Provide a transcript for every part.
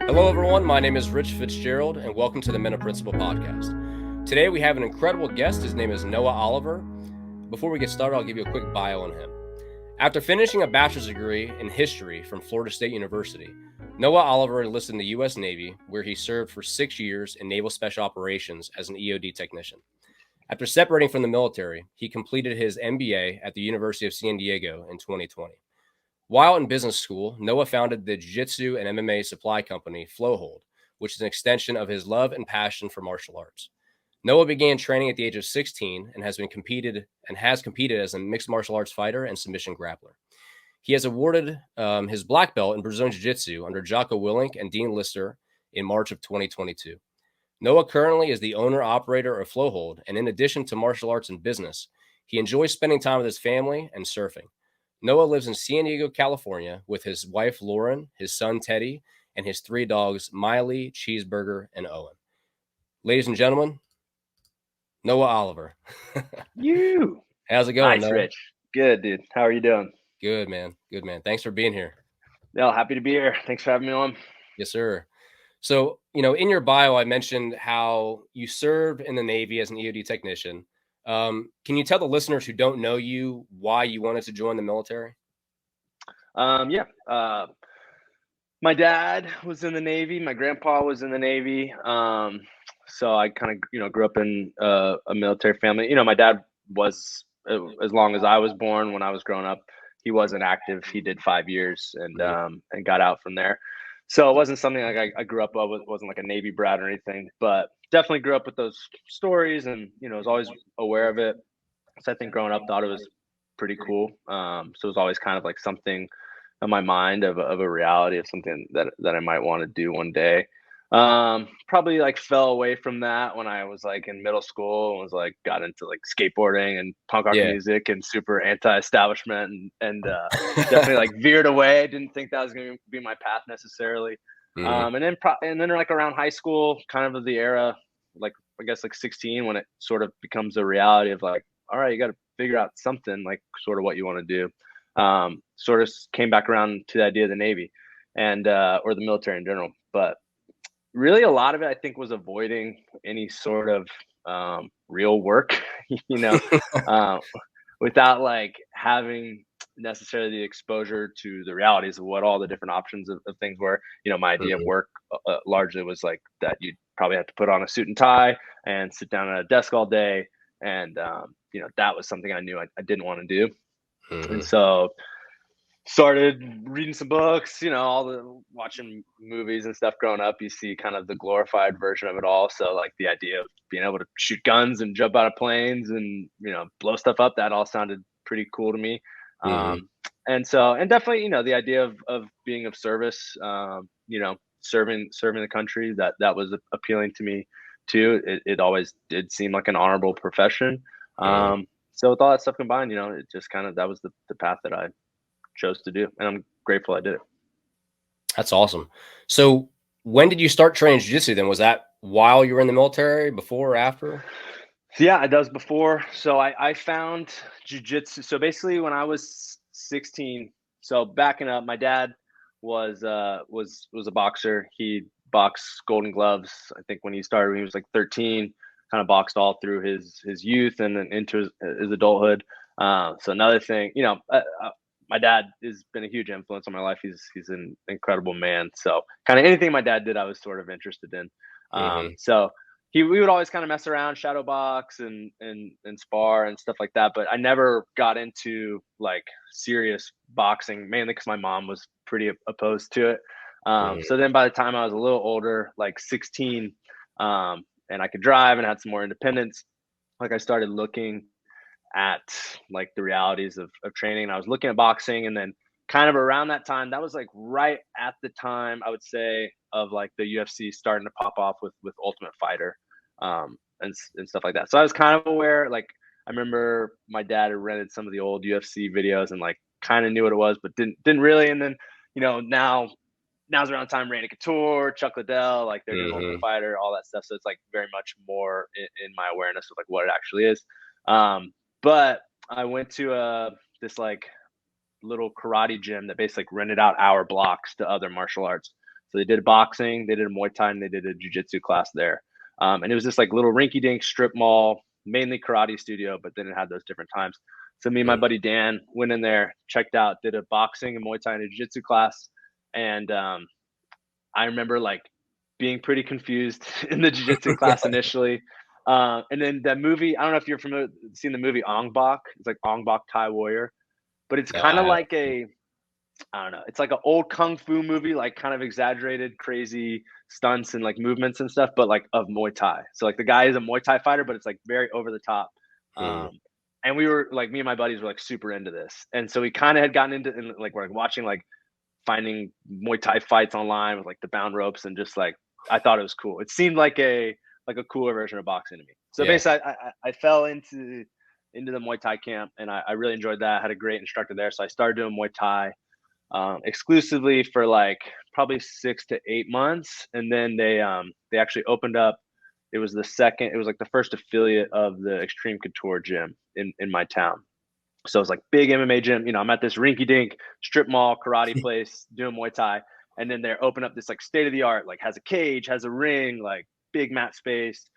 Hello, everyone. My name is Rich Fitzgerald, and welcome to the Men of Principle podcast. Today, we have an incredible guest. His name is Noah Oliver. Before we get started, I'll give you a quick bio on him. After finishing a bachelor's degree in history from Florida State University, Noah Oliver enlisted in the U.S. Navy, where he served for 6 years in Naval Special Operations as an EOD technician. After separating from the military, he completed his MBA at the University of San Diego in 2020. While in business school, Noah founded the Jiu-jitsu and MMA supply company Flowhold, which is an extension of his love and passion for martial arts. Noah began training at the age of 16 and has competed as a mixed martial arts fighter and submission grappler. He has awarded his black belt in Brazilian Jiu-Jitsu under Jocko Willink and Dean Lister in March of 2022. Noah currently is the owner-operator of Flowhold, and in addition to martial arts and business, he enjoys spending time with his family and surfing. Noah lives in San Diego, California, with his wife, Lauren, his son, Teddy, and his 3 dogs, Miley, Cheeseburger, and Owen. Ladies and gentlemen, Noah Oliver. You. How's it going, Nice, Noah? Rich. Good, dude. How are you doing? Good, man. Good, man. Thanks for being here. No, happy to be here. Thanks for having me on. Yes, sir. So, in your bio, I mentioned how you served in the Navy as an EOD technician. Can you tell the listeners who don't know you why you wanted to join the military? Yeah. My dad was in the Navy. My grandpa was in the Navy. So I kind of, grew up in a military family. My dad was, as long as I was born, when I was growing up, he wasn't active. He did 5 years and got out from there. So it wasn't something like I grew up with. It wasn't like a Navy brat or anything, but definitely grew up with those stories and, was always aware of it. So I think growing up thought it was pretty cool. So it was always kind of like something in my mind of a reality of something that I might want to do one day. Probably like fell away from that when I was like in middle school and was like got into like skateboarding and punk rock music and super anti-establishment and definitely like veered away. Didn't think that was going to be my path necessarily. And then like around high school, kind of the era, like I guess like 16, when it sort of becomes a reality of like, all right, you got to figure out something like sort of what you want to do. Sort of came back around to the idea of the Navy and or the military in general. But really, a lot of it, I think, was avoiding any sort of real work, without like having necessarily the exposure to the realities of what all the different options of things were. My idea of work largely was like that you'd probably have to put on a suit and tie and sit down at a desk all day. And, that was something I knew I didn't want to do. And so started reading some books, all the watching movies and stuff growing up. You see kind of the glorified version of it all. So like the idea of being able to shoot guns and jump out of planes and, blow stuff up, that all sounded pretty cool to me. And definitely, the idea of being of service, serving the country, that was appealing to me too. It always did seem like an honorable profession. So with all that stuff combined, it just kind of, that was the path that I chose to do. And I'm grateful I did it. That's awesome. So when did you start training jiu-jitsu then? Was that while you were in the military, before or after? Yeah, it does before. So I found jiu-jitsu. So basically when I was 16, so backing up, my dad was a boxer. He boxed Golden Gloves. I think when he started, when he was like 13, kind of boxed all through his youth and then into his adulthood. So another thing, my dad has been a huge influence on my life. He's an incredible man. So kind of anything my dad did, I was sort of interested in. So we would always kind of mess around, shadow box and spar and stuff like that. But I never got into like serious boxing, mainly because my mom was pretty opposed to it. So then by the time I was a little older, like 16, and I could drive and had some more independence, like I started looking at like the realities of training. And I was looking at boxing, and then kind of around that time, that was like right at the time I would say of like the UFC starting to pop off with Ultimate Fighter, and stuff like that. So I was kind of aware. Like I remember my dad had rented some of the old UFC videos and like kind of knew what it was, but didn't really. And then now's around the time Randy Couture, Chuck Liddell, like they're doing Ultimate Fighter, all that stuff. So it's like very much more in my awareness of like what it actually is. But I went to this like little karate gym that basically rented out hour blocks to other martial arts. So they did boxing, they did a Muay Thai, and they did a jiu-jitsu class there. And it was this like little rinky-dink strip mall, mainly karate studio, but then it had those different times. So me and my buddy Dan went in there, checked out, did a boxing and Muay Thai and a jiu-jitsu class. And I remember like being pretty confused in the jiu-jitsu class initially. And then that movie, I don't know if you're familiar, seen the movie Ong Bak. It's like Ong Bak Thai Warrior, but it's No, kind I of haven't. like I don't know. It's like an old kung fu movie, like kind of exaggerated, crazy stunts and like movements and stuff, but like of Muay Thai. So like the guy is a Muay Thai fighter, but it's like very over the top. Hmm. And we were like, me and my buddies were like super into this, and so we kind of had gotten into and like we're like watching like finding Muay Thai fights online with like the bound ropes and just like I thought it was cool. It seemed like a cooler version of boxing to me. So Yeah. basically, I fell into the Muay Thai camp, and I really enjoyed that. I had a great instructor there, so I started doing Muay Thai exclusively for like probably 6 to 8 months, and then they actually opened up. It was like the first affiliate of the Extreme Couture gym in my town. So it's like big MMA gym. I'm at this rinky dink strip mall karate place doing Muay Thai. And then they're open up this like state of the art, like has a cage, has a ring, like big mat space,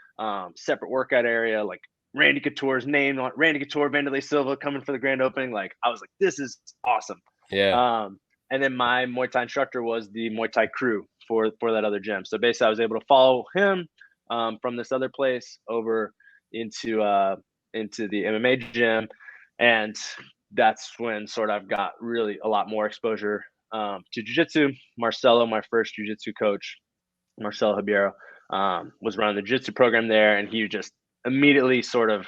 separate workout area, like Randy Couture's name on Randy Couture, Vanderlei Silva coming for the grand opening. Like I was like, this is awesome. Yeah. And then my Muay Thai instructor was the Muay Thai crew for that other gym. So basically I was able to follow him from this other place over into the MMA gym. And that's when sort of I've got really a lot more exposure to jiu-jitsu. Marcelo, my first jiu-jitsu coach, Marcelo Ribeiro, was running the jiu-jitsu program there, and he just immediately sort of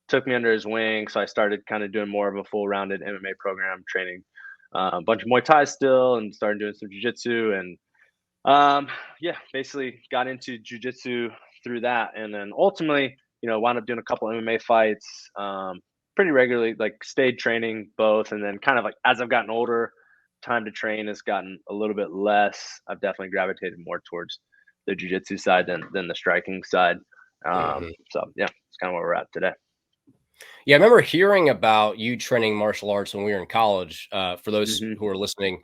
took me under his wing. So I started kind of doing more of a full-rounded MMA program, training a bunch of Muay Thai still, and started doing some jiu-jitsu, and yeah, basically got into jiu-jitsu through that, and then ultimately, wound up doing a couple MMA fights pretty regularly, like stayed training both, and then kind of like as I've gotten older, time to train has gotten a little bit less. I've definitely gravitated more towards the jiu-jitsu side than the striking side. Hmm. So yeah, it's kind of where we're at today. Yeah, I remember hearing about you training martial arts when we were in college. For those Mm-hmm. who are listening,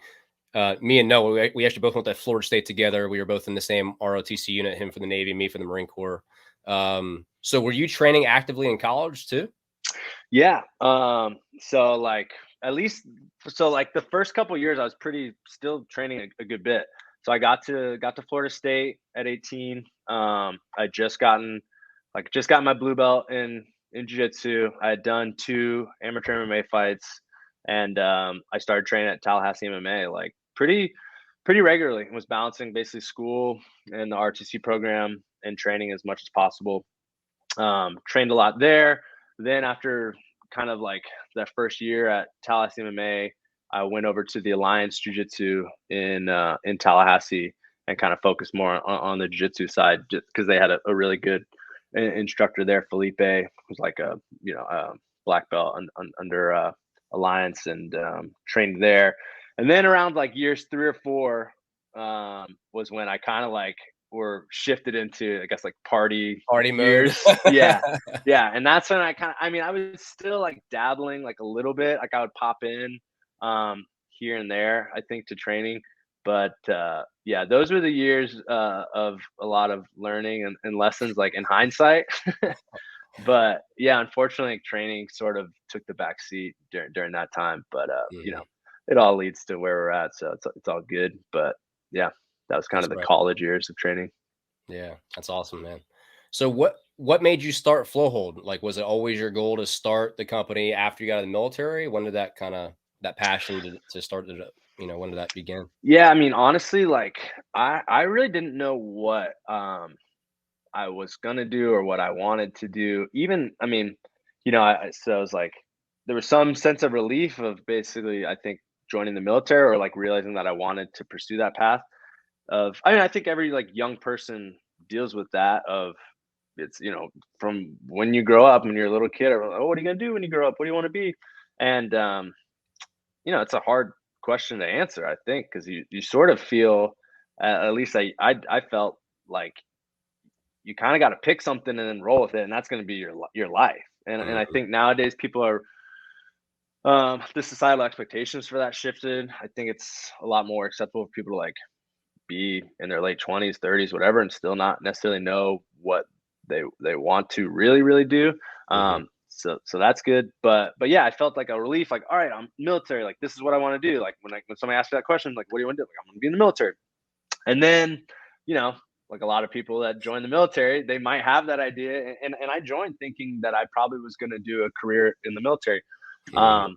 me and Noah, we actually both went to Florida State together. We were both in the same ROTC unit, him for the Navy, me for the Marine Corps. So were you training actively in college too? Yeah. So like at least like the first couple of years I was pretty still training a good bit. So I got to Florida State at 18. I just gotten my blue belt in jiu-jitsu. I had done 2 amateur MMA fights, and I started training at Tallahassee MMA like pretty regularly. Was balancing basically school and the RTC program and training as much as possible. Trained a lot there. Then after kind of like that first year at Tallahassee MMA, I went over to the Alliance Jiu-Jitsu in Tallahassee and kind of focused more on the jiu-jitsu side, just because they had a really good instructor there, Felipe, who's like a black belt under Alliance, and trained there. And then around like years 3 or 4 was when I kind of like were shifted into, I guess, like party Party mode. years. Yeah. Yeah. And that's when I was still like dabbling like a little bit. Like I would pop in here and there, I think, to training. But yeah, those were the years of a lot of learning and lessons, like in hindsight. But yeah, unfortunately, training sort of took the back seat during that time. But Mhm. it all leads to where we're at, so it's all good. But yeah, that was kind That's of the right. college years of training. Yeah, that's awesome, man. So what made you start Flowhold? Like, was it always your goal to start the company after you got out of the military? When did that passion to start it? When did that begin? Yeah, I mean, honestly, like I really didn't know what I was gonna do or what I wanted to do. Even, I mean, so I was like, there was some sense of relief of basically, I think, joining the military, or like realizing that I wanted to pursue that path. I think every like young person deals with that. Of it's from when you grow up, when you're a little kid, or oh, what are you gonna do when you grow up? What do you want to be? And it's a hard question to answer, I think, because you sort of feel, at least I felt like you kind of got to pick something and then roll with it, and that's going to be your life. And I Mhm. think nowadays people are, the societal expectations for that shifted. I think it's a lot more acceptable for people to like be in their late 20s, 30s, whatever, and still not necessarily know what they want to really do. Mm-hmm. So that's good. But yeah, I felt like a relief, like, all right, I'm military, like this is what I want to do. Like when somebody asks me that question, like, what do you want to do? Like, I'm gonna be in the military. And then, you know, like a lot of people that join the military, they might have that idea. And I joined thinking that I probably was gonna do a career in the military. Mm-hmm.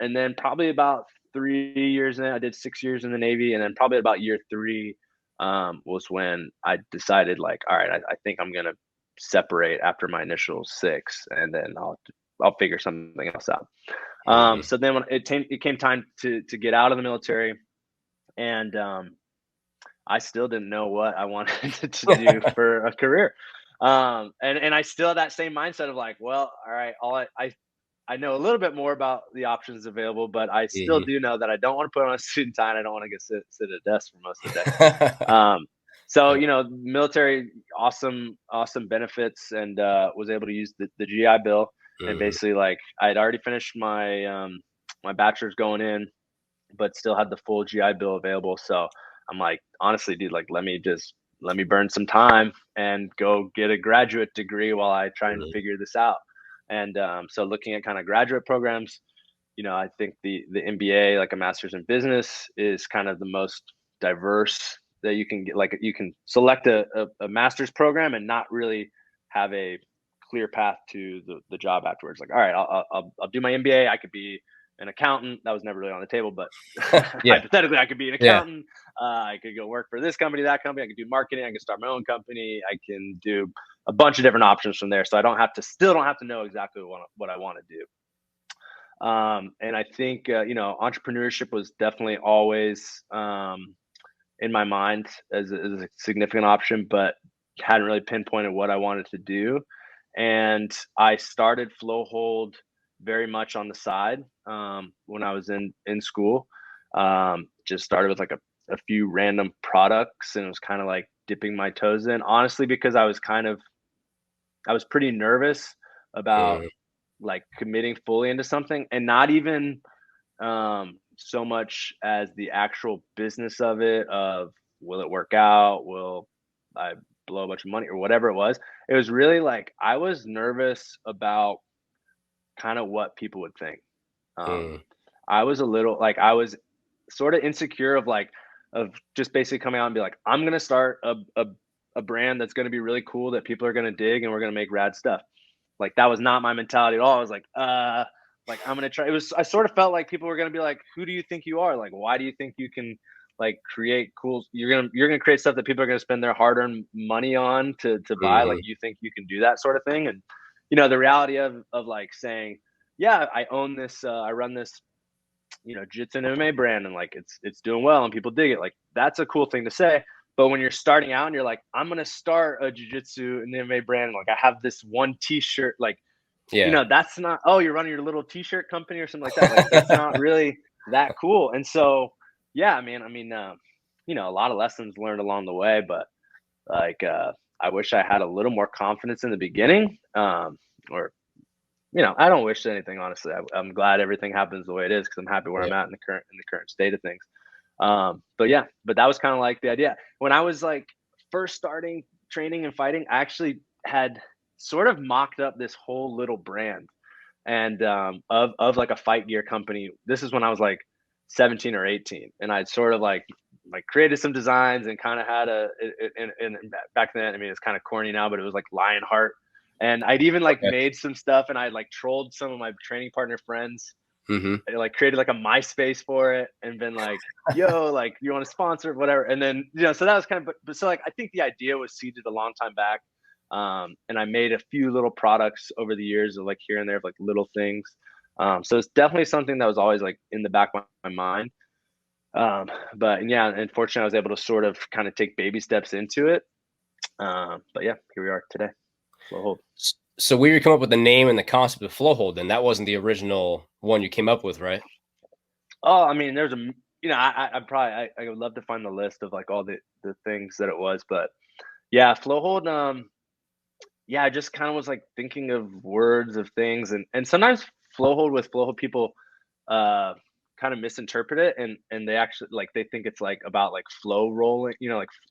And then probably about 3 years in, I did 6 years in the Navy, and then probably about year three was when I decided, like, all right, I think I'm gonna separate after my initial 6, and then I'll figure something else out. Mm-hmm. So then when it came time to get out of the military, and I still didn't know what I wanted to do for a career. And I still had that same mindset of like, well, all right, I know a little bit more about the options available, but I still Mm-hmm. do know that I don't want to put on a suit and tie, and I don't want to get sit at a desk for most of the day. So military, awesome benefits, and was able to use the GI Bill, and Mm-hmm. basically, like, I had already finished my bachelor's going in, but still had the full GI Bill available. So I'm like, honestly, dude, like, let me burn some time and go get a graduate degree while I try and Mm-hmm. figure this out. And so looking at kind of graduate programs, I think the MBA, like a master's in business, is kind of the most diverse that you can get. Like, you can select a master's program and not really have a clear path to the job afterwards. Like, all right, I'll do my MBA. I could be an accountant. That was never really on the table, but Yeah. hypothetically, I could be an Yeah. accountant. I could go work for this company, that company. I could do marketing. I can start my own company. I can do a bunch of different options from there. So I still don't have to know exactly what I want to do. And I think, entrepreneurship was definitely always in my mind as a significant option, but hadn't really pinpointed what I wanted to do. And I started Flowhold very much on the side when I was in school. Just started with like a few random products, and it was kind of like dipping my toes in, honestly, because I was pretty nervous about, Mm-hmm. like, committing fully into something, and not even so much as the actual business of it, of will it work out, will I blow a bunch of money, or whatever it was. It was really like I was nervous about kind of what people would think. um I was a little, like, I was sort of insecure of, like, of just basically coming out and be like, I'm gonna start a brand that's gonna be really cool, that people are gonna dig, and we're gonna make rad stuff. Like, that was not my mentality at all. I was like, I'm gonna try. It was. I sort of felt like people were gonna be like, "Who do you think you are? Like, why do you think you can, like, create cool? You're gonna create stuff that people are gonna spend their hard-earned money on to buy. Like, Mm-hmm. you think you can do that sort of thing?" And the reality of like saying, "Yeah, I own this. I run this, Jiu-jitsu and MMA brand, and, like, it's doing well, and people dig it." Like, that's a cool thing to say. But when you're starting out and you're like, I'm gonna start a jiu-jitsu and MMA brand, like, I have this one T-shirt, like, Yeah. that's not, oh, you're running your little T-shirt company or something like that. Like, that's not really that cool. And so, yeah, a lot of lessons learned along the way, but, like, I wish I had a little more confidence in the beginning. Or, I don't wish anything, honestly. I'm glad everything happens the way it is, because I'm happy where Yeah. I'm at in the current state of things. But yeah, but that was kind of like the idea when I was, like, first starting training and fighting. I actually had sort of mocked up this whole little brand, and of like a fight gear company. This is when I was like 17 or 18, and I'd sort of like created some designs, and kind of had and back then, I mean, it's kind of corny now, but it was like Lionheart. And I'd even, like, Okay. made some stuff, and I'd, like, trolled some of my training partner friends. Mm-hmm. I, like, created like a MySpace for it, and been like, "Yo, like, you want to sponsor whatever?" And then, so that was kind of, but so, like, I think the idea was seeded a long time back. And I made a few little products over the years, of, like, here and there, of, like, little things. So it's definitely something that was always, like, in the back of my mind. But yeah, unfortunately, I was able to sort of kind of take baby steps into it. But yeah, here we are today. Flowhold. So where you come up with the name and the concept of Flowhold, then that wasn't the original one you came up with, right? Oh, I mean, there's I probably, I would love to find the list of, like, all the things that it was, but yeah, Flowhold. Yeah, I just kind of was, like, thinking of words of things, and sometimes Flowhold, with Flowhold people, uh kind of misinterpret it, and they actually like they think it's like about like flow rolling,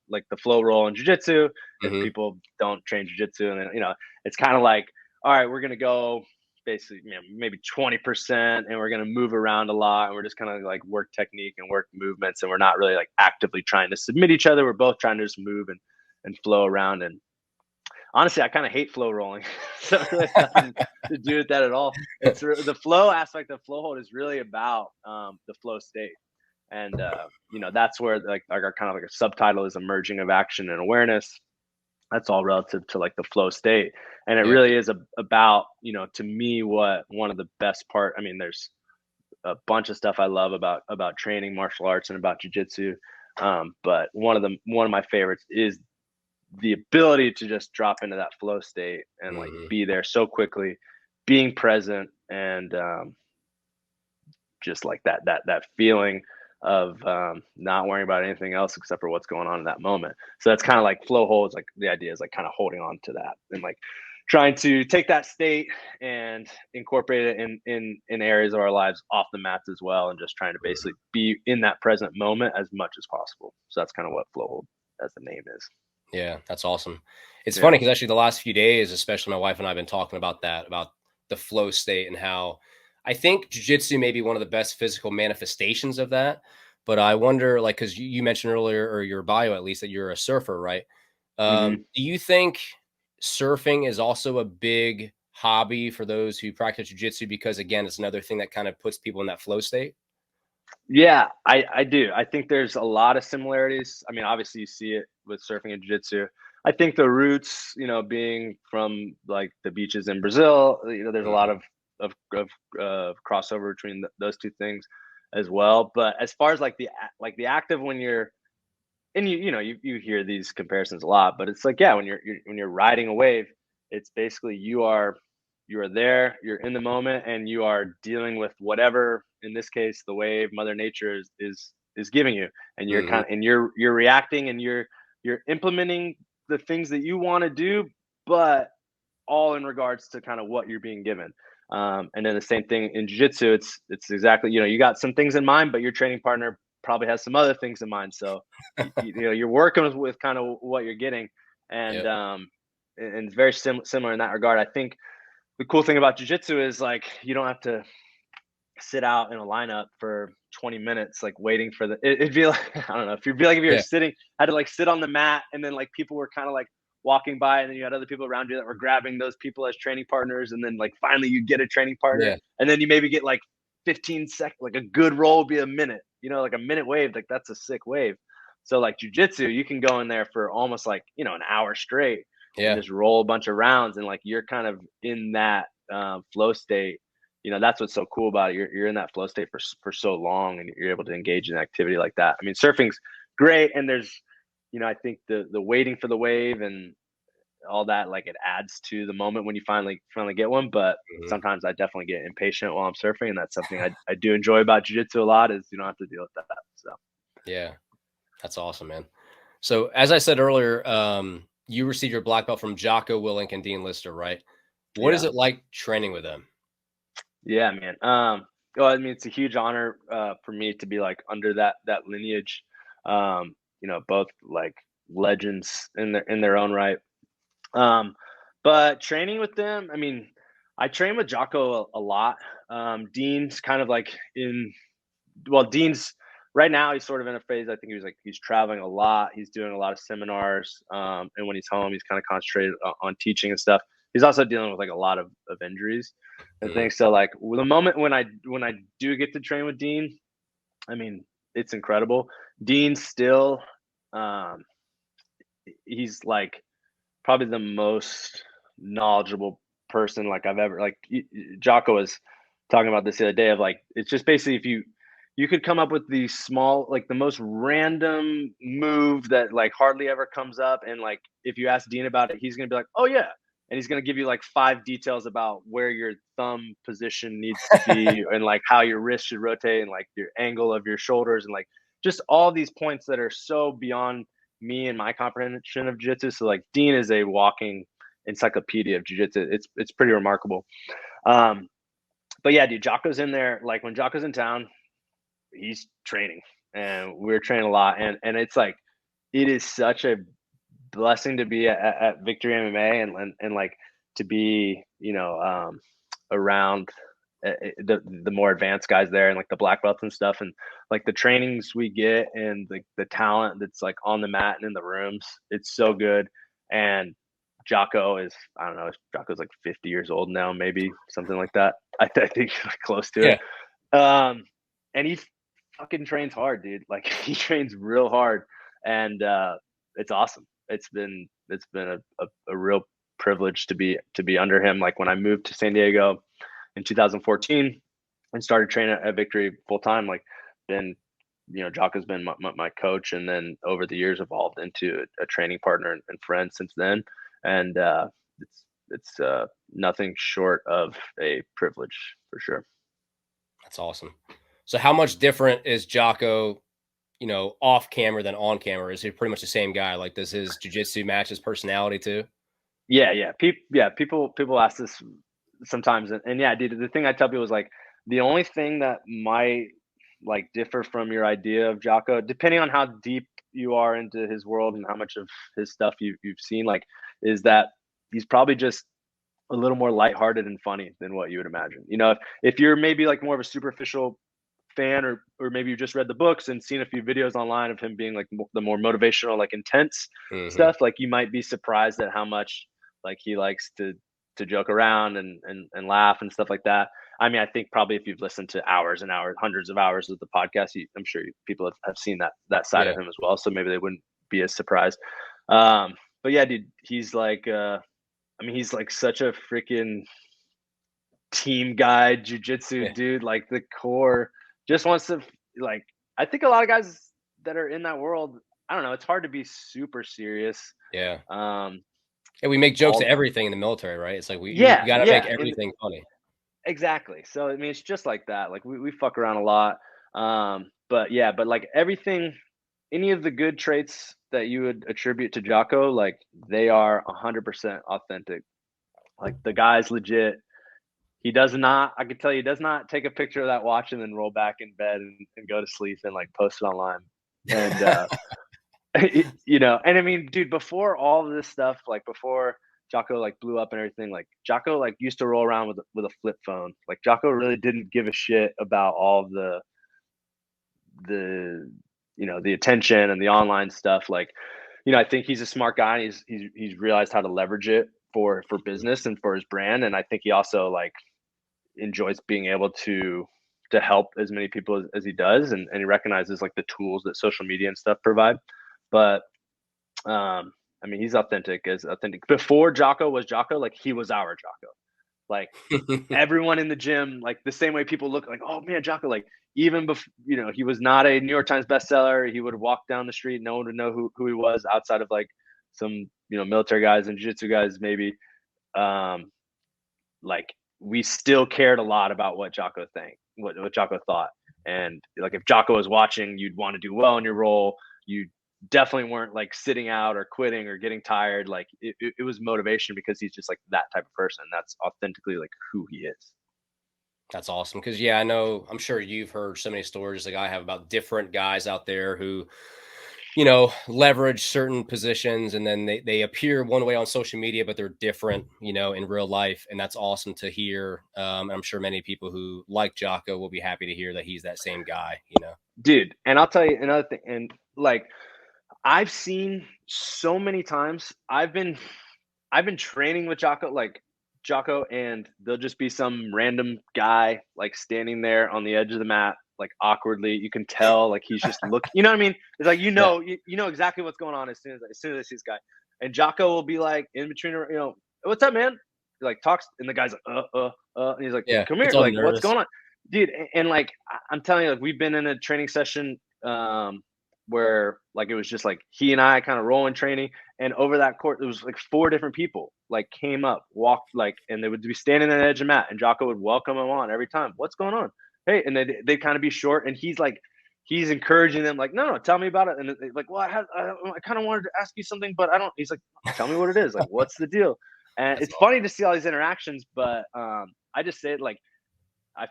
like the flow roll in jiu-jitsu. If Mm-hmm. people don't train jiu-jitsu, and then it's kind of like, all right, we're gonna go basically maybe 20%, and we're gonna move around a lot, and we're just kind of like work technique and work movements, and we're not really like actively trying to submit each other. We're both trying to just move and flow around. And honestly, I kind of hate flow rolling. So it really has nothing to do with that at all. It's the flow aspect of flow hold is really about the flow state. And that's where like our kind of like a subtitle is emerging of action and awareness. That's all relative to like the flow state. And it Yeah. really is about, to me, what one of the best part, I mean, there's a bunch of stuff I love about training martial arts and about jujitsu. But one of my favorites is the ability to just drop into that flow state and like Mm-hmm. be there so quickly, being present, and just like that feeling of not worrying about anything else except for what's going on in that moment. So that's kind of like flow holds. Like the idea is like kind of holding on to that and like trying to take that state and incorporate it in areas of our lives off the mats as well, and just trying to basically be in that present moment as much as possible. So that's kind of what flow hold as the name is. Yeah, that's awesome. It's Yeah. funny because actually the last few days, especially my wife and I have been talking about that, about the flow state and how I think jujitsu may be one of the best physical manifestations of that. But I wonder, like, because you mentioned earlier, or your bio at least, that you're a surfer, right? Hmm. Do you think surfing is also a big hobby for those who practice jujitsu? Because again, it's another thing that kind of puts people in that flow state. Yeah, I do. I think there's a lot of similarities. I mean, obviously you see it with surfing and jiu-jitsu. I think the roots, being from like the beaches in Brazil, there's a lot Mhm. of crossover between those two things as well. But as far as like the active, when you're, and you hear these comparisons a lot, but it's like, yeah, when you're riding a wave, it's basically you are there, you're in the moment, and you are dealing with whatever, in this case the wave, mother nature is giving you, and you're Mhm. kind of, and you're reacting, and you're implementing the things that you want to do, but all in regards to kind of what you're being given. And then the same thing in jiu-jitsu, it's exactly, you got some things in mind, but your training partner probably has some other things in mind. So you're working with kind of what you're getting. And Yep. and it's very similar in that regard. I think the cool thing about jiu-jitsu is like you don't have to sit out in a lineup for 20 minutes like waiting for it'd be like I don't know, if you'd be like, if you're Yeah. sitting, had to like sit on the mat, and then like people were kind of like walking by, and then you had other people around you that were grabbing those people as training partners, and then like finally you get a training partner, Yeah. and then you maybe get like 15 seconds, like a good roll would be a minute, like a minute wave, like that's a sick wave. So like jujitsu, you can go in there for almost like an hour straight and Yeah. just roll a bunch of rounds, and like you're kind of in that flow state. That's what's so cool about it. You're in that flow state for so long, and you're able to engage in activity like that. I mean, surfing's great, and there's, I think the waiting for the wave and all that, like it adds to the moment when you finally get one. But Mhm. sometimes I definitely get impatient while I'm surfing, and that's something I do enjoy about jiu-jitsu a lot, is you don't have to deal with that. So Yeah. That's awesome, man. So as I said earlier, you received your black belt from Jocko Willink and Dean Lister, right? What is yeah, it like training with them? yeah, man. Well, I mean, it's a huge honor for me to be like under that lineage. Both like legends in their own right. Um, but training with them, I mean, I train with Jocko a lot. Dean's kind of like Dean's right now, he's sort of in a phase. I think he's traveling a lot. He's doing a lot of seminars. And when he's home, he's kind of concentrated on teaching and stuff. He's also dealing with like a lot of injuries and Mhm. things. So like the moment when I do get to train with Dean, I mean, it's incredible. Dean still, um, he's like probably the most knowledgeable person like I've ever like. Jocko was talking about this the other day of like, it's just basically, if you could come up with the small, like the most random move that like hardly ever comes up, and like if you ask Dean about it, he's gonna be like, oh yeah, and he's gonna give you like 5 details about where your thumb position needs to be, and like how your wrist should rotate, and like your angle of your shoulders, and like just all these points that are so beyond me and my comprehension of jiu-jitsu. So like Dean is a walking encyclopedia of jiu-jitsu. It's pretty remarkable. Um, but yeah, dude, Jocko's in there. Like when Jocko's in town, he's training, and we're training a lot, and it's like it is such a blessing to be at Victory MMA and like to be around the more advanced guys there and like the black belts and stuff, and like the trainings we get and the talent that's like on the mat and in the rooms, it's so good. And Jocko is, I don't know, Jocko's like 50 years old now, maybe something like that. I think like close to it. And he fucking trains hard, dude. Like he trains real hard, and it's awesome. It's been a real privilege to be under him. Like when I moved to San Diego in 2014 and started training at Victory full time, like then Jocko's been my coach, and then over the years evolved into a training partner and friend since then. And it's nothing short of a privilege for sure. That's awesome. So how much different is Jocko, off camera than on camera? Is he pretty much the same guy? Like, does his jiu-jitsu match his personality too? Yeah. People ask this sometimes, and yeah, dude, the thing I tell people is like the only thing that might like differ from your idea of Jocko, depending on how deep you are into his world and how much of his stuff you've seen, like, is that he's probably just a little more lighthearted and funny than what you would imagine. If you're maybe like more of a superficial fan, or maybe you just read the books and seen a few videos online of him being like the more motivational, like intense stuff, like you might be surprised at how much like he likes to joke around and laugh and stuff like that. I mean, I think probably if you've listened to hours and hours, hundreds of hours of the podcast, I'm sure people have seen that side of him as well. So maybe they wouldn't be as surprised. But yeah, dude, he's like, he's like such a freaking team guy, jiu-jitsu dude, like the core, just wants to, like, I think a lot of guys that are in that world, I don't know, it's hard to be super serious. Yeah. And we make jokes to everything in the military, right? It's like you got to make everything funny. Exactly. So I mean, it's just like that. Like we fuck around a lot. But like everything, any of the good traits that you would attribute to Jocko, like they are 100% authentic. Like the guy's legit. He does not, I can tell you, does not take a picture of that watch and then roll back in bed and go to sleep and like post it online. And, and I mean, dude, before all of this stuff, like before Jocko like blew up and everything, like Jocko like used to roll around with a flip phone. Like Jocko really didn't give a shit about all of the attention and the online stuff. Like, I think he's a smart guy. And he's realized how to leverage it for business and for his brand. And I think he also like enjoys being able to help as many people as he does, and he recognizes like the tools that social media and stuff provide. But I mean, he's authentic. Before Jocko was Jocko, like he was our Jocko. Like everyone in the gym, like the same way people look like, oh man, Jocko, like even before, he was not a New York Times bestseller. He would walk down the street, no one would know who he was outside of like some, military guys and jiu-jitsu guys, maybe. Like we still cared a lot about what Jocko thought. And like if Jocko was watching, you'd want to do well in your role. You definitely weren't like sitting out or quitting or getting tired. Like it was motivation because he's just like that type of person. That's authentically like who he is. That's awesome. Cause yeah, I'm sure you've heard so many stories like I have about different guys out there who, leverage certain positions, and then they appear one way on social media, but they're different, in real life. And that's awesome to hear. I'm sure many people who like Jocko will be happy to hear that he's that same guy, Dude. And I'll tell you another thing. And like, I've seen so many times I've been training with Jocko, and there'll just be some random guy like standing there on the edge of the mat, like awkwardly. You can tell like he's just looking. You know what I mean? It's like you know exactly what's going on as soon as I see this guy. And Jocko will be like in between, what's up, man? He like talks, and the guy's like, and he's like, come here, like, nervous. What's going on, dude? And like I'm telling you, like we've been in a training session where like it was just like he and I kind of rolling training, and over that court there was like 4 different people like came up, walked, like, and they would be standing on the edge of the mat, and Jocko would welcome them on every time. What's going on? Hey, and they kind of be short, and he's encouraging them like, no, tell me about it. And they're like, well, I kind of wanted to ask you something, but I don't. He's like, tell me what it is. Like, what's the deal? And it's funny to see all these interactions, but I just say it like I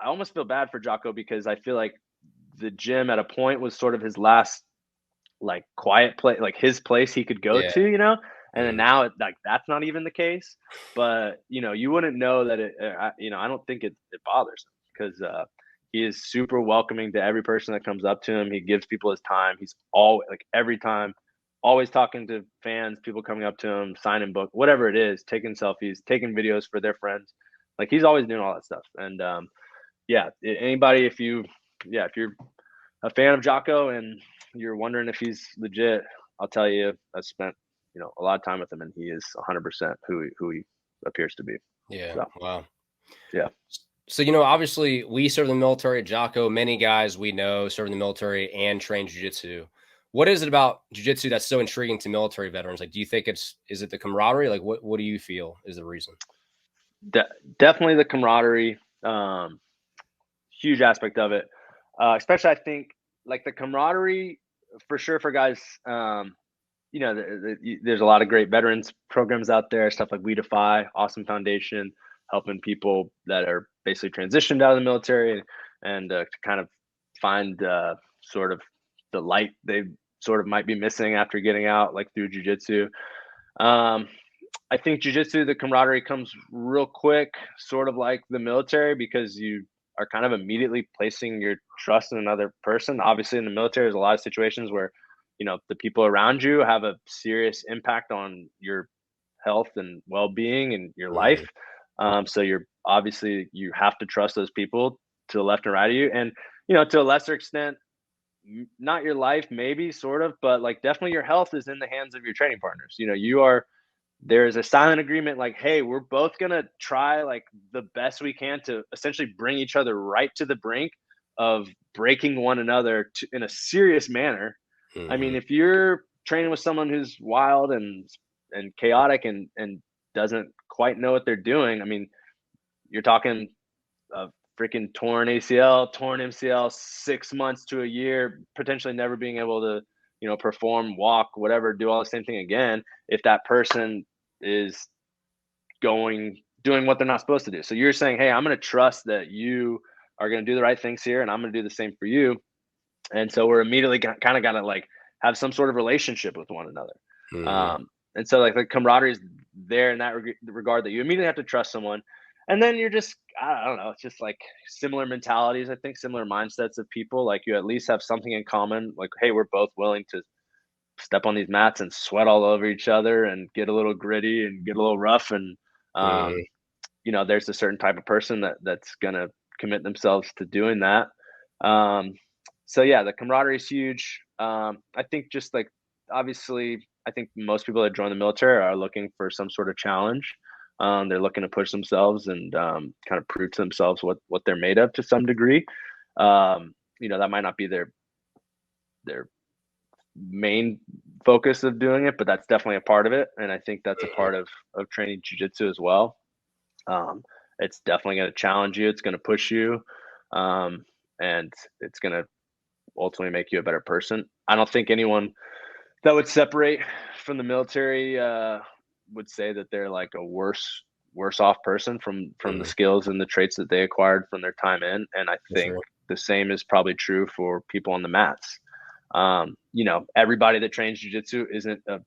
almost feel bad for Jocko because I feel like the gym at a point was sort of his last like quiet place, like his place he could go Yeah. to, and then Mhm. now like that's not even the case. But you wouldn't know that I don't think it bothers him because he is super welcoming to every person that comes up to him. He gives people his time. He's all like every time, always talking to fans, people coming up to him, signing book, whatever it is, taking selfies, taking videos for their friends. Like he's always doing all that stuff. And yeah, anybody, if you're a fan of Jocko and you're wondering if he's legit, I'll tell you, I spent a lot of time with him, and he is 100% who he appears to be. Yeah. So Wow. yeah, So, obviously we serve in the military. Jocko, many guys we know serve in the military and train jujitsu. What is it about jujitsu that's so intriguing to military veterans? Like, do you think is it the camaraderie? Like, what do you feel is the reason? de- definitely the camaraderie, um, huge aspect of it. Especially, I think like the camaraderie for sure for guys. There's a lot of great veterans programs out there, stuff like We Defy, awesome foundation, helping people that are basically transitioned out of the military and to kind of find sort of the light they sort of might be missing after getting out, like through jujitsu. Um, I think jujitsu, the camaraderie comes real quick, sort of like the military, because you are kind of immediately placing your trust in another person. Obviously, in the military, there's a lot of situations where the people around you have a serious impact on your health and well-being and your life. Mhm. So you have to trust those people to the left and right of you, and to a lesser extent, not your life, maybe sort of, but like definitely your health is in the hands of your training partners. There's a silent agreement like, hey, we're both going to try like the best we can to essentially bring each other right to the brink of breaking one another in a serious manner. I mean, Mhm. if you're training with someone who's wild and chaotic and doesn't quite know what they're doing, I mean, you're talking a freaking torn ACL, torn MCL, 6 months to a year, potentially never being able to, perform, walk, whatever, do all the same thing again. If that person is doing what they're not supposed to do. So you're saying, hey, I'm going to trust that you are going to do the right things here, and I'm going to do the same for you. And so we're immediately kind of got to like have some sort of relationship with one another. Mhm. And so like the camaraderie is there in that regard that you immediately have to trust someone. And then you're just, I don't know, it's just like similar mentalities, I think, similar mindsets of people. Like you at least have something in common. Like, hey, we're both willing to step on these mats and sweat all over each other and get a little gritty and get a little rough. And, um, Mhm. there's a certain type of person that's going to commit themselves to doing that. Um, so yeah, the camaraderie is huge. I think just like, obviously, I think most people that join the military are looking for some sort of challenge. They're looking to push themselves and kind of prove to themselves what they're made of to some degree. That might not be their main focus of doing it, but that's definitely a part of it. And I think that's a Mhm. part of training jujitsu as well. Um, it's definitely going to challenge you. It's going to push you, um, and it's going to ultimately make you a better person. I don't think anyone that would separate from the military would say that they're like a worse off person from the Mhm. skills and the traits that they acquired from their time in. And I For think sure. the same is probably true for people on the mats. Everybody that trains jujitsu isn't a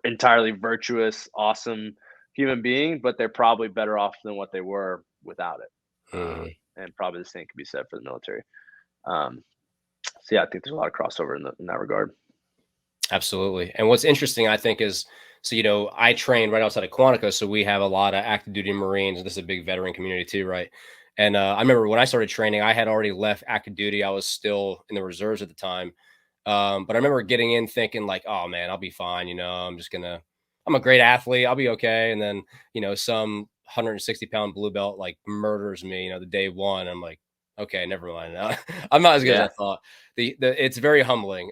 entirely virtuous, awesome human being, but they're probably better off than what they were without it. Mhm. And probably the same can be said for the military. Um, so yeah, I think there's a lot of crossover in that regard. Absolutely. And what's interesting, I think, is so I train right outside of Quantico, so we have a lot of active duty Marines. This is a big veteran community too, right? And I remember when I started training, I had already left active duty. I was still in the reserves at the time, but I remember getting in thinking like, "Oh man, I'll be fine." I'm a great athlete. I'll be okay. And then some 160-pound blue belt like murders me. The day one. I'm like, okay, never mind. I'm not as good as I Yeah, thought. It's very humbling.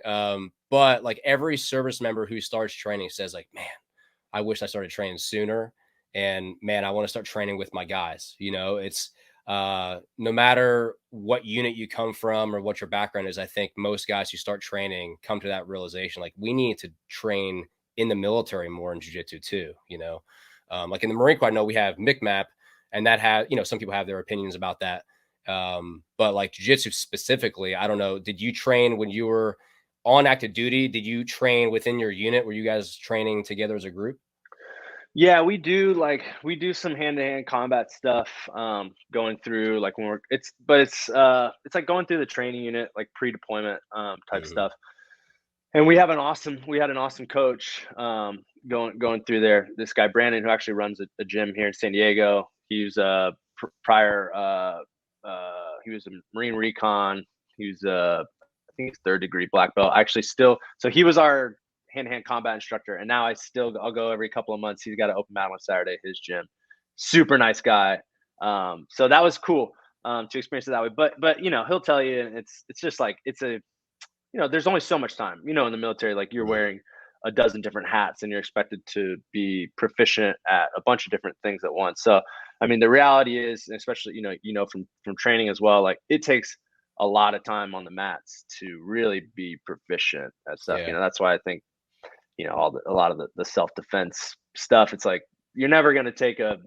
But like every service member who starts training says like, man, I wish I started training sooner. And man, I want to start training with my guys. It's no matter what unit you come from or what your background is, I think most guys who start training come to that realization like we need to train in the military more in jiu-jitsu too. Like in the Marine Corps, I know we have MICMAP, and that has some people have their opinions about that. But like jiu-jitsu specifically, I don't know. Did you train when you were on active duty? Did you train within your unit? Were you guys training together as a group? Yeah, we do some hand-to-hand combat stuff, going through like when we're it's like going through the training unit, like pre-deployment type Hmm. stuff. And we had an awesome coach going through there. This guy Brandon, who actually runs a gym here in San Diego. He was prior he was a Marine Recon. He was I think he's third degree black belt. Actually, still, so he was our hand to hand combat instructor, and now I'll go every couple of months. He's got an open mat on Saturday at his gym. Super nice guy. So that was cool to experience it that way. But he'll tell you, and it's just like there's only so much time. In the military, like you're Hmm. wearing a dozen different hats and you're expected to be proficient at a bunch of different things at once. So, I mean, the reality is, especially, from training as well, like it takes a lot of time on the mats to really be proficient at stuff. Yeah. That's why I think, a lot of the self-defense stuff, it's like, you're never going to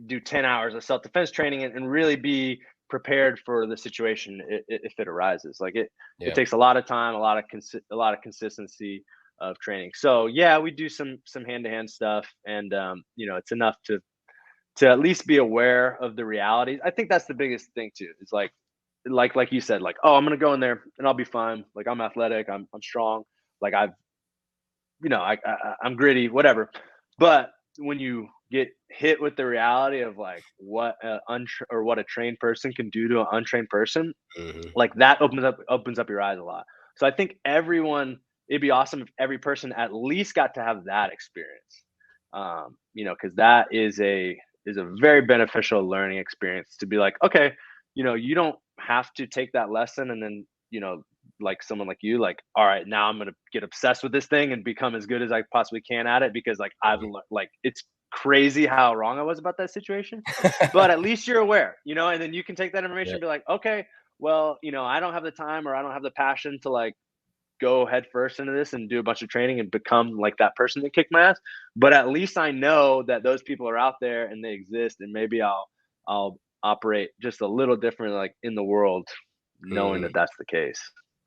do 10 hours of self-defense training and really be prepared for the situation if it arises. Like it Yeah. takes a lot of time, a lot of consistency of training. So yeah, we do some hand-to-hand stuff, and it's enough to at least be aware of the realities. I think that's the biggest thing too, is like you said, like, oh, I'm gonna go in there and I'll be fine, like I'm athletic, I'm strong, like I'm gritty, whatever. But when you get hit with the reality of like what a trained person can do to an untrained person, Hmm. like that opens up your eyes a lot. So I think it'd be awesome if every person at least got to have that experience. Because that is a very beneficial learning experience to be like, okay, you don't have to take that lesson and then, like someone like you, like, all right, now I'm gonna get obsessed with this thing and become as good as I possibly can at it, because like I've Hmm. learned, like it's crazy how wrong I was about that situation. But at least you're aware, and then you can take that information Yeah. and be like, okay, well, I don't have the time or I don't have the passion to like go head first into this and do a bunch of training and become like that person that kicked my ass. But at least I know that those people are out there and they exist, and maybe I'll operate just a little different, like in the world, knowing that Hmm. that's the case.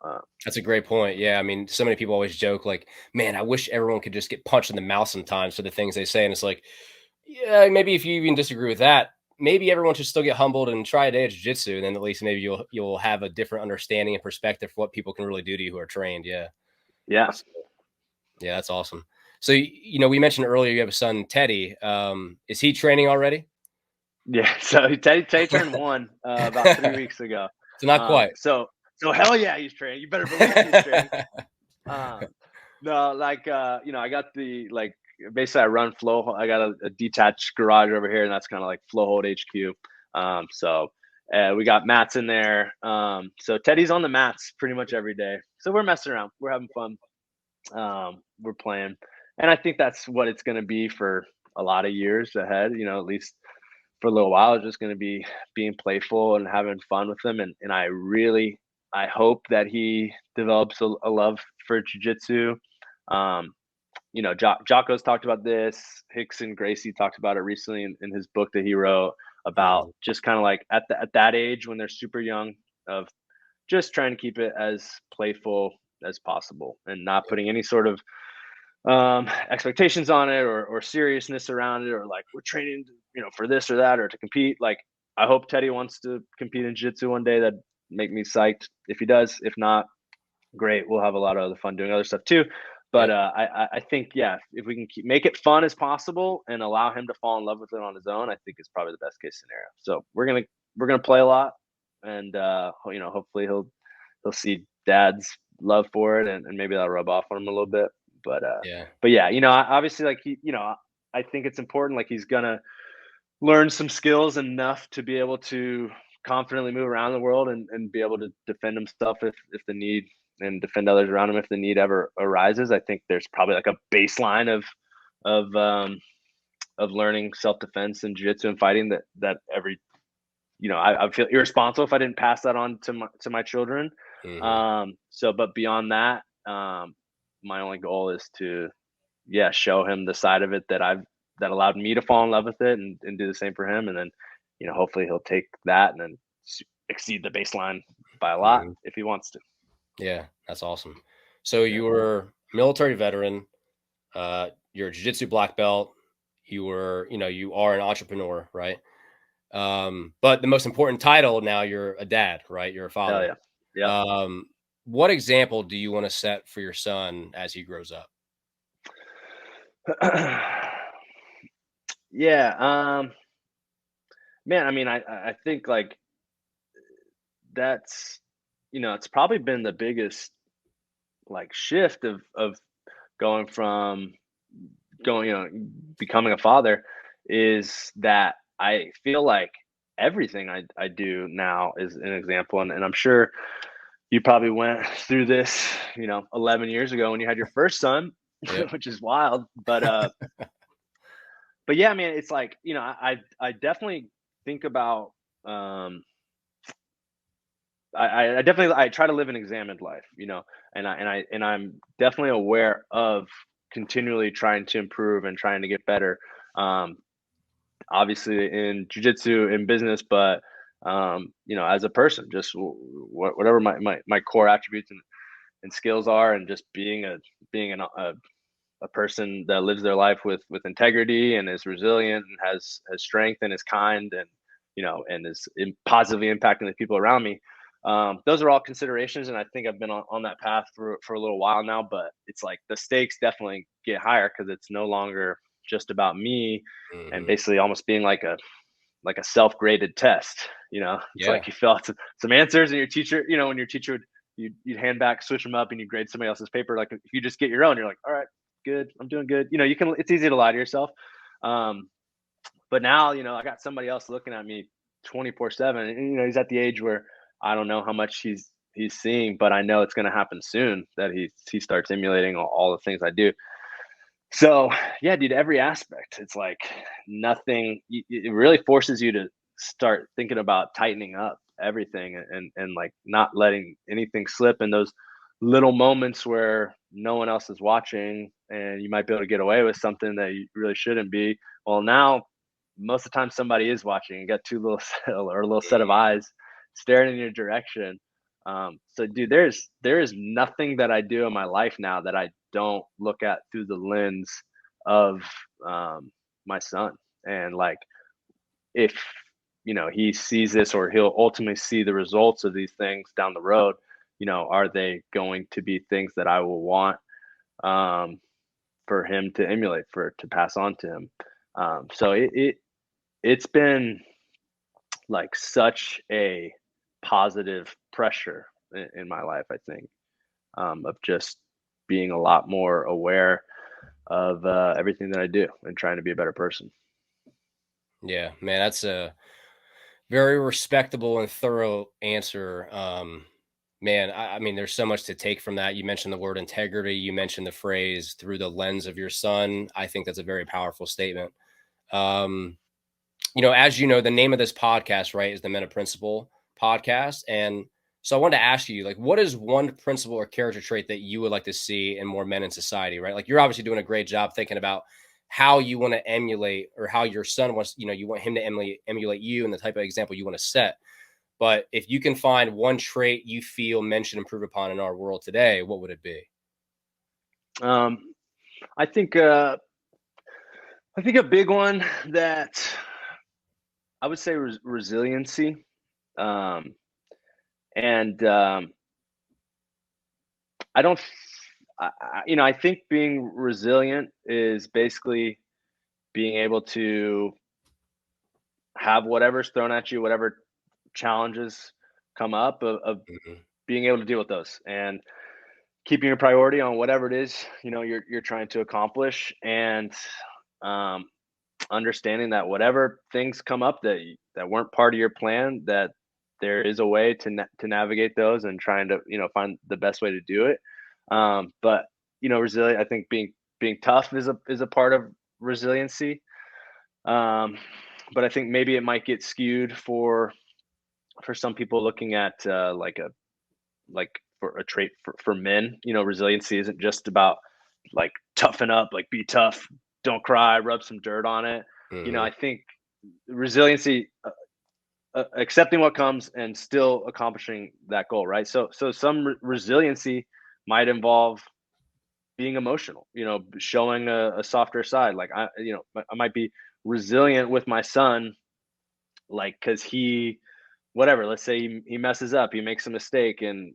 Uh, That's a great point. Yeah, I mean, so many people always joke like, "Man, I wish everyone could just get punched in the mouth sometimes for the things they say." And it's like, yeah, maybe if you even disagree with that, maybe everyone should still get humbled and try a day of jiu-jitsu, and then at least maybe you'll have a different understanding and perspective for what people can really do to you who are trained. Yeah. yeah, So, yeah, that's awesome. So we mentioned earlier you have a son, Teddy. Is he training already? yeah. So Tay turned one about 3 weeks ago. So not Um, quite. so so hell yeah, he's training. You better believe he's training. Um, no, like I got the like basically I run Flow. I got a detached garage over here, and that's kind of like Flowhold HQ. So we got mats in there. So Teddy's on the mats pretty much every day. So we're messing around. We're having fun. We're playing, and I think that's what it's going to be for a lot of years ahead. At least for a little while, it's just going to be being playful and having fun with them. And I hope that he develops a love for jujitsu. Um, Jocko's talked about this. Hicks and Gracie talked about it recently in his book that he wrote about Mhm. just kind of like at that age when they're super young, of just trying to keep it as playful as possible and not putting any sort of expectations on it, or seriousness around it, or like we're training for this or that or to compete. Like I hope Teddy wants to compete in jiu-jitsu one day. That make me psyched if he does. If not, great, we'll have a lot of other fun doing other stuff too. But Yep. I think, yeah, if we can make it fun as possible and allow him to fall in love with it on his own, I think is probably the best case scenario. So we're gonna play a lot, and hopefully he'll see dad's love for it, and maybe that'll rub off on him a little bit. But Yeah. yeah, obviously, like I think it's important. Like he's gonna learn some skills enough to be able to confidently move around the world, and be able to defend himself if the need, and defend others around him if the need ever arises. I think there's probably like a baseline of um of learning self-defense and jiu-jitsu and fighting that every I feel irresponsible if I didn't pass that on to my children. Mhm. But beyond that, my only goal is to, yeah, show him the side of it that allowed me to fall in love with it, and do the same for him. And then, hopefully he'll take that and then exceed the baseline by a lot if he wants to. Yeah, that's awesome. So you were a military veteran, you're a jiu-jitsu black belt, you are an entrepreneur, right? But the most important title now, you're a dad, right? You're a Hell father. yeah. Yep. What example do you want to set for your son as he grows up? Yeah. Man, I mean, I think like that's, it's probably been the biggest like shift of going from going, becoming a father is that I feel like everything I do now is an example. And I'm sure you probably went through this, 11 years ago when you had your first son, Yep. which is wild. But yeah, I mean, it's like, I definitely think about, I definitely, I try to live an examined life, and I'm definitely aware of continually trying to improve and trying to get better. Um, Obviously in jujitsu, in business, but as a person, just whatever my core attributes and skills are, and just being a person that lives their life with integrity and is resilient and has strength and is kind and and is positively impacting the people around me. Those are all considerations, and I think I've been on that path for a little while now. But it's like the stakes definitely get higher because it's no longer just about me, and Mhm. basically almost being like a self-graded test. It's Yeah. like you fill out some answers, and your teacher, when your teacher would you'd hand back, switch them up, and you grade somebody else's paper. Like if you just get your own, you're like, all right, good, I'm doing good. It's easy to lie to yourself. Um, but now, I got somebody else looking at me 24/7. And, he's at the age where I don't know how much he's seeing, but I know it's going to happen soon that he starts emulating all the things I do. So yeah, dude, every aspect. It's like nothing. It really forces you to start thinking about tightening up everything and like not letting anything slip in those little moments where no one else is watching and you might be able to get away with something that you really shouldn't be. Well, now most of the time somebody is watching. You got two little or a little set of eyes staring in your direction. So dude, there is nothing that I do in my life now that I don't look at through the lens of my son. And like if he sees this, or he'll ultimately see the results of these things down the road, are they going to be things that I will want um, for him to emulate, for to pass on to him? So it's been like such a positive pressure in my life, I think, of just being a lot more aware of everything that I do and trying to be a better person. Yeah, man, that's a very respectable and thorough answer. Man, I mean, there's so much to take from that. You mentioned the word integrity. You mentioned the phrase through the lens of your son. I think that's a very powerful statement. Um, as you know, the name of this podcast, right, is the Men of Principle podcast. And so I wanted to ask you, like, what is one principle or character trait that you would like to see in more men in society, right? Like, you're obviously doing a great job thinking about how you want to emulate, or how your son wants, you want him to emulate you and the type of example you want to set. But if you can find one trait you feel men should improve upon in our world today, what would it be? Um, I think a big one that I would say resiliency, um, and I don't. I think being resilient is basically being able to have whatever's thrown at you, whatever challenges come up, of Mhm. being able to deal with those and keeping your priority on whatever it is you're trying to accomplish, and um, understanding that whatever things come up that weren't part of your plan, that there is a way to navigate those, and trying to find the best way to do it. But resilient. I think being tough is a part of resiliency. Um, but I think maybe it might get skewed for some people looking at like for a trait for men. Resiliency isn't just about like toughen up, like be tough, don't cry, rub some dirt on it. Mhm. I think resiliency accepting what comes and still accomplishing that goal, right? So some resiliency might involve being emotional, showing a softer side. Like I might be resilient with my son, like because he whatever, let's say he messes up, he makes a mistake, and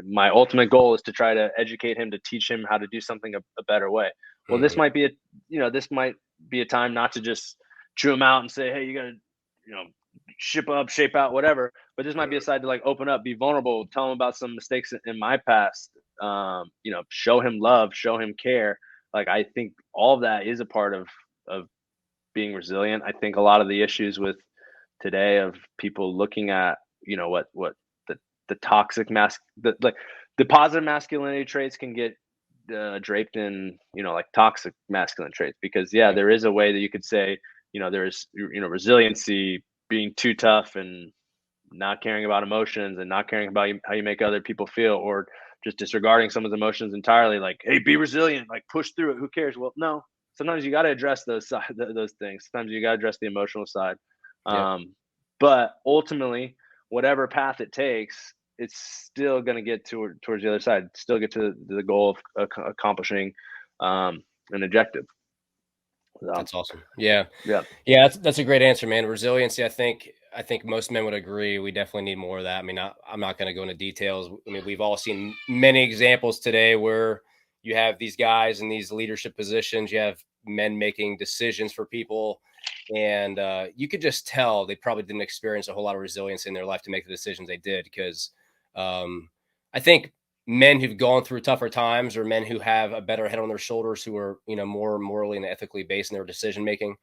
my ultimate goal is to try to educate him, to teach him how to do something a better way. Well, Mhm. this might be a time not to just chew him out and say, hey, you gotta, ship up, shape out, whatever. But this might be a side to like open up, be vulnerable, tell him about some mistakes in my past. Show him love, show him care. Like I think all of that is a part of being resilient. I think a lot of the issues with today of people looking at, what the toxic the positive masculinity traits can get draped in, like toxic masculine traits, because Yep. there is a way that you could say, there's, resiliency, being too tough and not caring about emotions and not caring about how you make other people feel, or just disregarding someone's emotions entirely. Like, hey, be resilient, like push through it. Who cares? Well, no. Sometimes you got to address those things. Sometimes you got to address the emotional side. Yep. But ultimately, whatever path it takes, it's still going to get towards the other side. Still get to the goal of accomplishing an objective. So, That's awesome. Yeah. yeah, Yeah, that's a great answer, man. Resiliency, I think most men would agree. We definitely need more of that. I mean, I'm not going to go into details. I mean, we've all seen many examples today where you have these guys in these leadership positions. You have men making decisions for people, and you could just tell they probably didn't experience a whole lot of resilience in their life to make the decisions they did. Because I think men who've gone through tougher times, or men who have a better head on their shoulders, who are more morally and ethically based in their decision making,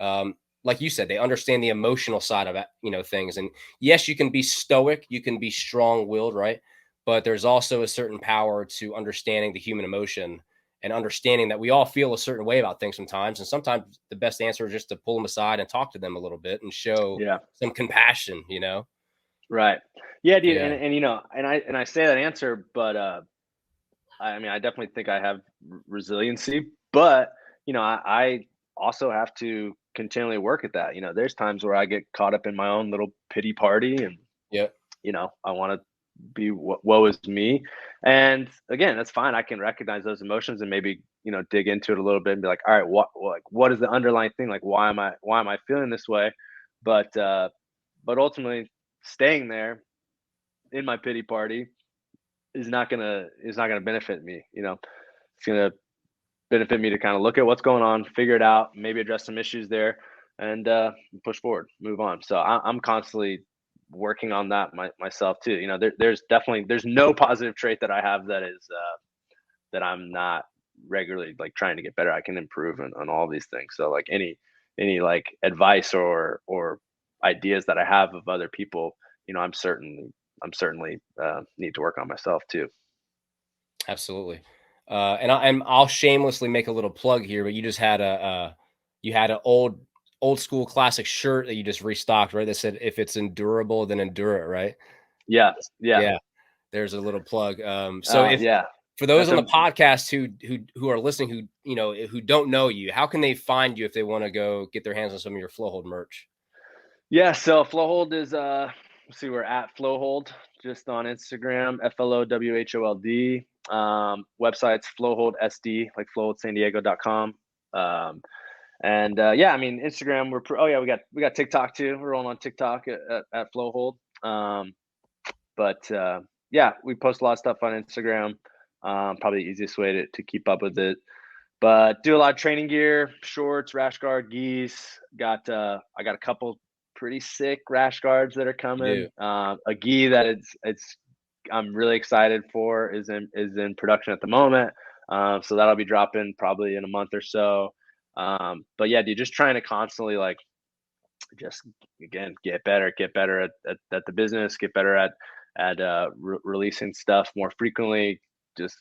um, like you said, they understand the emotional side of it, things. And yes, you can be stoic, you can be strong willed, right? But there's also a certain power to understanding the human emotion, and understanding that we all feel a certain way about things sometimes. And sometimes the best answer is just to pull them aside and talk to them a little bit and show yeah. some compassion. Right. Yeah, dude. Yeah. And I say that answer, but I mean, I definitely think I have resiliency, but I also have to continually work at that. There's times where I get caught up in my own little pity party, and Yep. I want to be woe is me. And again, that's fine. I can recognize those emotions and maybe dig into it a little bit and be like, all right, what is the underlying thing? Like, why am I feeling this way? But ultimately, staying there in my pity party is not gonna benefit me. It's gonna benefit me to kind of look at what's going on, figure it out, maybe address some issues there, and push forward, move on. So I'm constantly working on that myself too. There's no positive trait that I have that I'm not regularly like trying to get better. I can improve on all these things. So like any like advice or ideas that I have of other people, I'm certainly need to work on myself too. Absolutely. And I'll shamelessly make a little plug here, but you just had you had an old school classic shirt that you just restocked, right? That said, "If it's endurable, then endure it," right? Yeah, yeah, Yeah. There's a little plug. So if yeah. for those That's on a the podcast who are listening, who don't know you, how can they find you if they want to go get their hands on some of your Flowhold merch? Yeah, so Flowhold is let's see, we're at Flowhold just on Instagram, FLOWHOLD. Website's Flowhold SD, like flowholdsandiego.com. And yeah, I mean Instagram, oh yeah, we got TikTok too. We're rolling on TikTok at Flowhold. But yeah, we post a lot of stuff on Instagram. Probably the easiest way to keep up with it. But do a lot of training gear, shorts, rash guard, geese. I got a couple pretty sick rash guards that are You do. coming. A gi that it's I'm really excited for is in production at the moment. So that'll be dropping probably in a month or so. But yeah, dude, just trying to constantly like just again get better at the business, get better at releasing stuff more frequently, just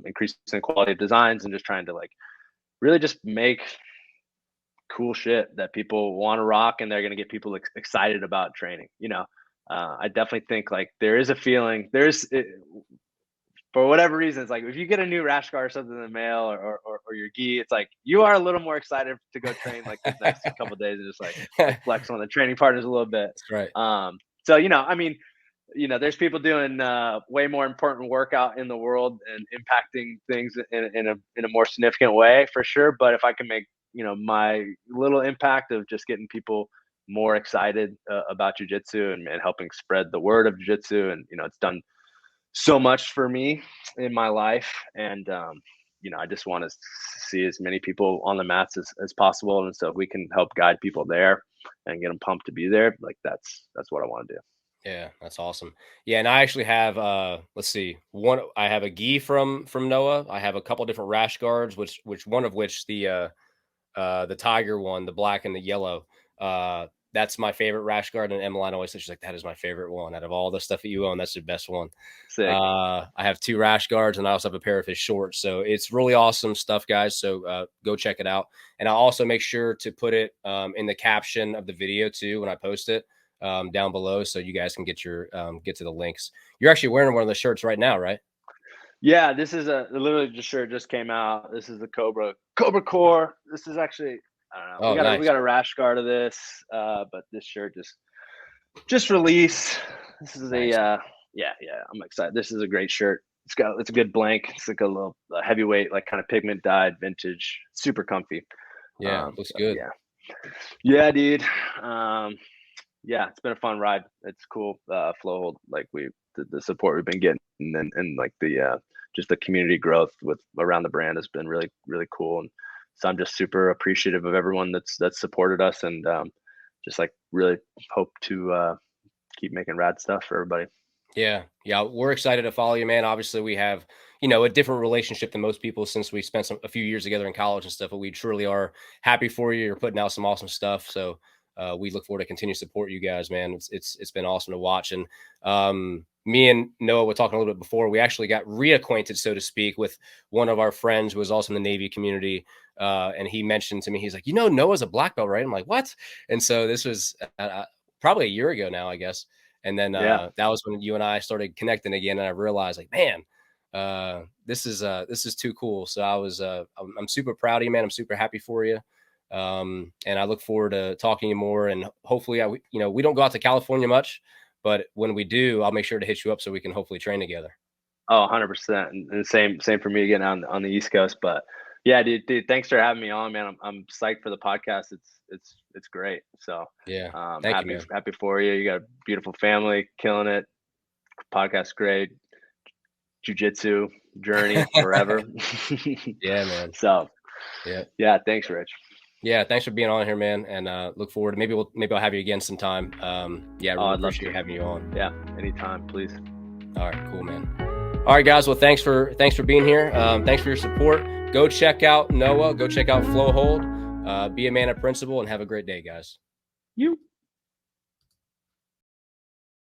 increasing quality of designs, and just trying to like really just make cool shit that people want to rock, and they're going to get people excited about training. I definitely think like there is a feeling for whatever reason, it's like if you get a new rash guard or something in the mail or your gi, it's like you are a little more excited to go train like the next couple of days and just like flex on the training partners a little bit. That's right. So I mean, there's people doing way more important work out in the world and impacting things in a more significant way for sure. But if I can make my little impact of just getting people more excited about jiu-jitsu and helping spread the word of jiu-jitsu, and it's done so much for me in my life, and I just want to see as many people on the mats as possible, and so if we can help guide people there and get them pumped to be there, like that's what I want to do. Yeah, that's awesome. Yeah, and I actually have let's see, I have a gi from Noah. I have a couple different rash guards, which one of which the tiger one, the black and the yellow, that's my favorite rash guard. And Emmeline always says, she's like, that is my favorite one out of all the stuff that you own. That's the best one. Sick. I have 2 rash guards, and I also have a pair of his shorts. So it's really awesome stuff, guys. So go check it out. And I'll also make sure to put it in the caption of the video too when I post it down below, so you guys can get to the links. You're actually wearing one of the shirts right now, right? Yeah, this is literally the shirt just came out. This is the Cobra Core. This is actually, I don't know. Oh, we got a rash guard of this, but this shirt just released. This is nice. Yeah, I'm excited. This is a great shirt. It's a good blank. It's like a little heavyweight, like kind of pigment dyed vintage, super comfy. Yeah, looks good. Yeah, dude. Yeah, it's been a fun ride. It's cool. Flowhold, like the support we've been getting, and like the just the community growth around the brand has been really, really cool. And so I'm just super appreciative of everyone that's supported us, and just like really hope to keep making rad stuff for everybody. Yeah, we're excited to follow you, man. Obviously, we have a different relationship than most people since we spent a few years together in college and stuff. But we truly are happy for you. You're putting out some awesome stuff. So we look forward to continue to support you guys, man. It's been awesome to watch. And me and Noah were talking a little bit before. We actually got reacquainted, so to speak, with one of our friends who was also in the Navy community. And he mentioned to me, he's like, Noah's a black belt, right? I'm like, what? And so this was probably a year ago now, I guess. And then that was when you and I started connecting again. And I realized, like, man, this is too cool. So I'm super proud of you, man. I'm super happy for you. And I look forward to talking to you more. And hopefully, we don't go out to California much, but when we do, I'll make sure to hit you up so we can hopefully train together. Oh, 100%. And same for me again on the East Coast. But yeah, dude, thanks for having me on, man. I'm psyched for the podcast. It's great. So yeah, happy for you. You got a beautiful family, killing it. Podcast great. Jiu-jitsu journey forever. Yeah, man. So yeah, thanks, Rich. Yeah, thanks for being on here, man, and look forward to maybe I'll have you again sometime. Yeah, I really appreciate having you on. Yeah, anytime, please. All right, cool, man. All right, guys. Well, thanks for being here. Thanks for your support. Go check out Noah. Go check out Flowhold. Be a man of principle, and have a great day, guys. You.